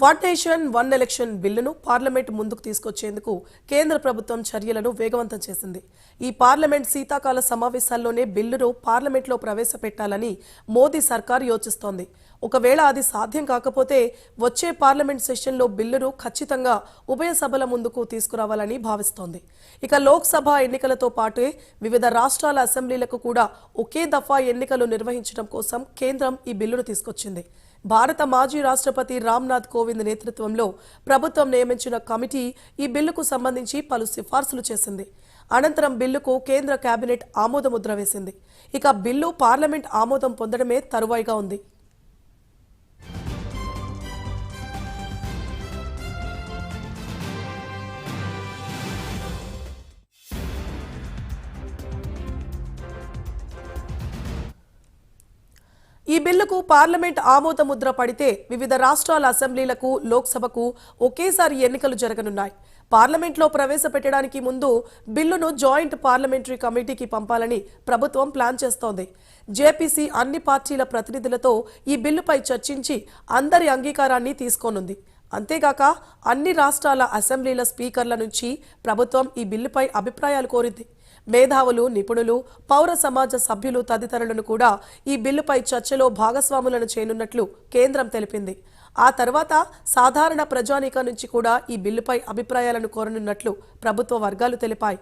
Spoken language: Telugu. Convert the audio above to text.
వన్ నేషన్ వన్ ఎలక్షన్ బిల్లును పార్లమెంట్ ముందుకు తీసుకొచ్చేందుకు కేంద్ర ప్రభుత్వం చర్యలను వేగవంతం చేసింది. ఈ పార్లమెంట్ శీతాకాల సమావేశాల్లోనే బిల్లును పార్లమెంట్లో ప్రవేశపెట్టాలని మోదీ సర్కార్ యోచిస్తోంది. ఒకవేళ అది సాధ్యం కాకపోతే వచ్చే పార్లమెంట్ సెషన్లో బిల్లును ఖచ్చితంగా ఉభయ సభల ముందుకు తీసుకురావాలని భావిస్తోంది. ఇక లోక్సభ ఎన్నికలతో పాటే వివిధ రాష్ట్రాల అసెంబ్లీలకు కూడా ఒకే దఫా ఎన్నికలు నిర్వహించడం కోసం కేంద్రం ఈ బిల్లును తీసుకొచ్చింది. భారత మాజీ రాష్ట్రపతి రామ్నాథ్ కోవింద్ నేతృత్వంలో ప్రభుత్వం నియమించిన కమిటీ ఈ బిల్లుకు సంబంధించి పలు సిఫార్సులు చేసింది. అనంతరం బిల్లుకు కేంద్ర కేబినెట్ ఆమోదముద్ర వేసింది. ఇక బిల్లు పార్లమెంట్ ఆమోదం పొందడమే తరువాయిగా ఉంది. ఈ బిల్లుకు పార్లమెంట్ ఆమోద ముద్ర పడితే వివిధ రాష్ట్రాల అసెంబ్లీలకు లోక్సభకు ఒకేసారి ఎన్నికలు జరగనున్నాయి. పార్లమెంట్లో ప్రవేశపెట్టడానికి ముందు బిల్లును జాయింట్ పార్లమెంటరీ కమిటీకి పంపాలని ప్రభుత్వం ప్లాన్ చేస్తోంది. జేపీసీ అన్ని పార్టీల ప్రతినిధులతో ఈ బిల్లుపై చర్చించి అందరి అంగీకారాన్ని తీసుకోనుంది. అంతేగాక అన్ని రాష్ట్రాల అసెంబ్లీల స్పీకర్ల నుంచి ప్రభుత్వం ఈ బిల్లుపై అభిప్రాయాలు కోరింది. మేధావులు, నిపుణులు, పౌర సమాజ సభ్యులు తదితరులను కూడా ఈ బిల్లుపై చర్చలో భాగస్వాములను చేయనున్నట్లు కేంద్రం తెలిపింది. ఆ తర్వాత సాధారణ ప్రజానీకం నుంచి కూడా ఈ బిల్లుపై అభిప్రాయాలను కోరనున్నట్లు ప్రభుత్వ వర్గాలు తెలిపాయి.